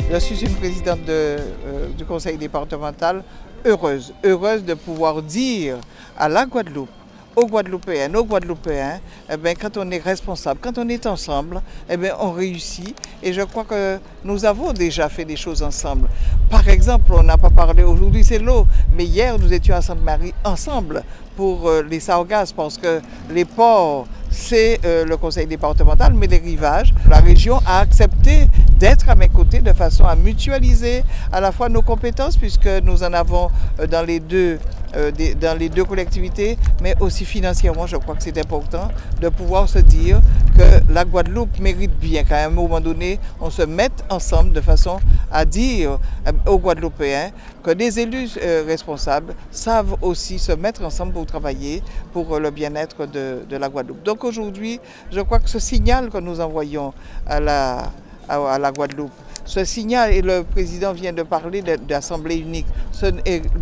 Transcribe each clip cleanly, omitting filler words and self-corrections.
Je suis une présidente du conseil départemental heureuse de pouvoir dire à la Guadeloupe, aux Guadeloupéennes, aux Guadeloupéens, quand on est responsable, quand on est ensemble, on réussit. Et je crois que nous avons déjà fait des choses ensemble. Par exemple, on n'a pas parlé aujourd'hui, c'est l'eau, mais hier nous étions à Sainte-Marie ensemble pour les sargasses, parce que les ports, c'est le conseil départemental, mais les rivages, la région a accepté d'être à mes côtés de façon à mutualiser à la fois nos compétences, puisque nous en avons dans les deux collectivités, mais aussi financièrement, je crois que c'est important de pouvoir se dire que la Guadeloupe mérite bien qu'à un moment donné, on se mette ensemble de façon à dire aux Guadeloupéens que des élus responsables savent aussi se mettre ensemble pour travailler pour le bien-être de la Guadeloupe. Donc aujourd'hui, je crois que ce signal que nous envoyons à la Guadeloupe, ce signal, et le président vient de parler d'assemblée unique,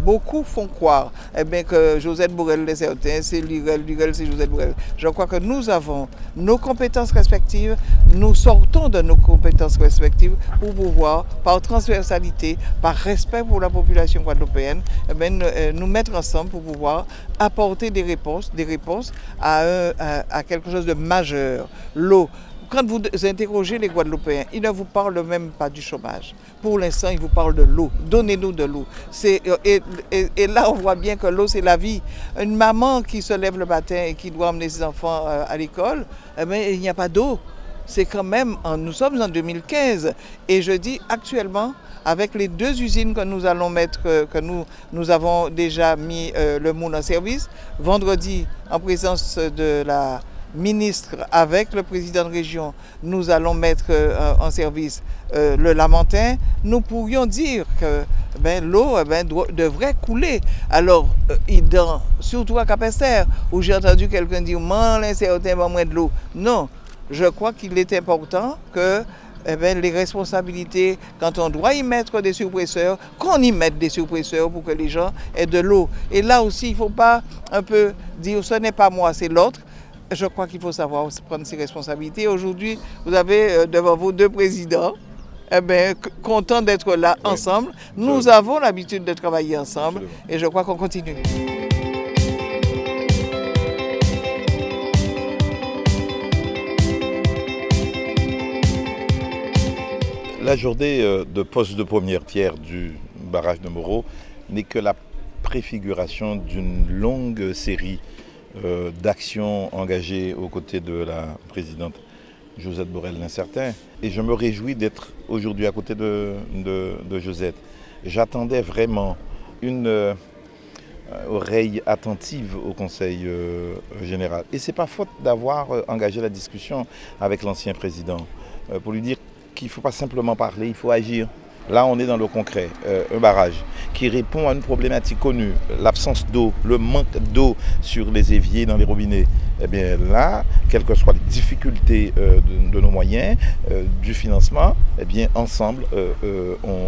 beaucoup font croire que Josette Borrell est certain, c'est Lurel, c'est Josette Borrell. Je crois que nous avons nos compétences respectives, nous sortons de nos compétences respectives pour pouvoir, par transversalité, par respect pour la population guadeloupéenne, nous mettre ensemble pour pouvoir apporter des réponses à quelque chose de majeur, l'eau. Quand vous interrogez les Guadeloupéens, ils ne vous parlent même pas du chômage. Pour l'instant, ils vous parlent de l'eau. Donnez-nous de l'eau. Et là, on voit bien que l'eau, c'est la vie. Une maman qui se lève le matin et qui doit emmener ses enfants à l'école, il n'y a pas d'eau. C'est quand même, nous sommes en 2015. Et je dis actuellement, avec les deux usines que nous allons mettre, que nous avons déjà mis le monde en service, vendredi, en présence de la ministre, avec le président de région, nous allons mettre en service le Lamentin, nous pourrions dire que l'eau devrait couler. Alors, surtout à Cap-Esther, où j'ai entendu quelqu'un dire « Man, l'incertain va moins de l'eau ». Non, je crois qu'il est important que les responsabilités, quand on doit y mettre des surpresseurs, qu'on y mette des surpresseurs pour que les gens aient de l'eau. Et là aussi, il ne faut pas un peu dire « ce n'est pas moi, c'est l'autre ». Je crois qu'il faut savoir prendre ses responsabilités. Aujourd'hui, vous avez devant vous deux présidents, contents d'être là ensemble. Nous avons l'habitude de travailler ensemble. Absolument. Et je crois qu'on continue. La journée de pose de première pierre du barrage de Moreau n'est que la préfiguration d'une longue série d'actions engagées aux côtés de la présidente Josette Borrell l'incertain. Et je me réjouis d'être aujourd'hui à côté de Josette. J'attendais vraiment une oreille attentive au Conseil général. Et ce n'est pas faute d'avoir engagé la discussion avec l'ancien président pour lui dire qu'il ne faut pas simplement parler, il faut agir. Là, on est dans le concret, un barrage qui répond à une problématique connue, l'absence d'eau, le manque d'eau sur les éviers, dans les robinets. Eh bien là, quelles que soient les difficultés de nos moyens, du financement, eh bien ensemble,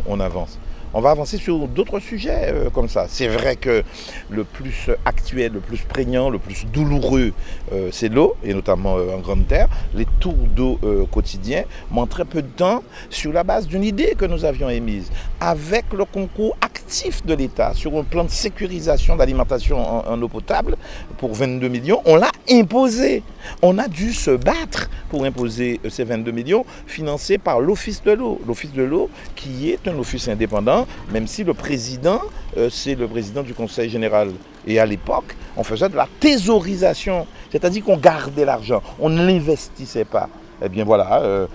on avance. On va avancer sur d'autres sujets comme ça. C'est vrai que le plus actuel, le plus prégnant, le plus douloureux, c'est l'eau, et notamment en grande terre. Les tours d'eau quotidiens, mais en très peu de temps, sur la base d'une idée que nous avions émise, avec le concours actif de l'État sur un plan de sécurisation d'alimentation en eau potable pour 22 millions, on l'a imposé. On a dû se battre pour imposer ces 22 millions financés par l'Office de l'eau. L'Office de l'eau qui est un office indépendant, même si le président, c'est le président du Conseil général. Et à l'époque, on faisait de la thésaurisation, c'est-à-dire qu'on gardait l'argent, on ne l'investissait pas. Eh bien voilà,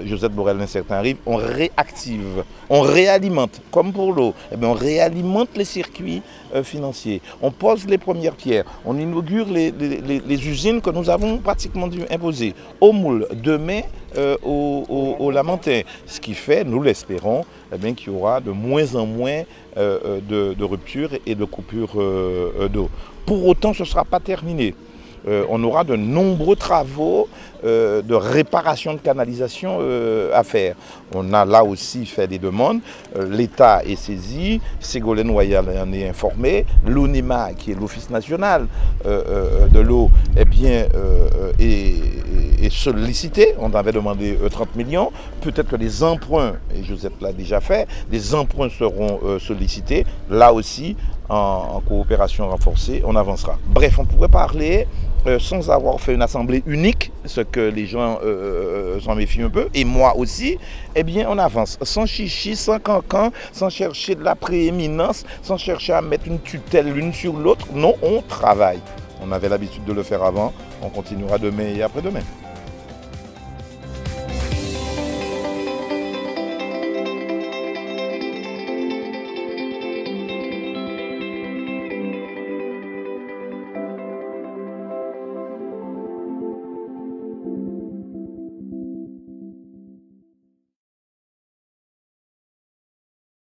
Josette Borrell l'incertain arrive, on réactive, on réalimente, comme pour l'eau, eh bien on réalimente les circuits financiers, on pose les premières pierres, on inaugure les usines que nous avons pratiquement dû imposer, au moule, demain au Lamentin, ce qui fait, nous l'espérons, eh bien qu'il y aura de moins en moins de ruptures et de coupures d'eau. Pour autant, ce ne sera pas terminé. on aura de nombreux travaux de réparation de canalisation à faire. On a là aussi fait des demandes. L'État est saisi, Ségolène Royal en est informé, l'ONEMA, qui est l'Office national de l'eau, eh bien, est sollicité. On avait demandé 30 millions. Peut-être que les emprunts, et Joseph l'a déjà fait, des emprunts seront sollicités. Là aussi, en coopération renforcée, on avancera. Bref, on pourrait parler sans avoir fait une assemblée unique, ce que les gens s'en méfient un peu, et moi aussi, eh bien on avance, sans chichi, sans cancan, sans chercher de la prééminence, sans chercher à mettre une tutelle l'une sur l'autre. Non, on travaille. On avait l'habitude de le faire avant, on continuera demain et après-demain.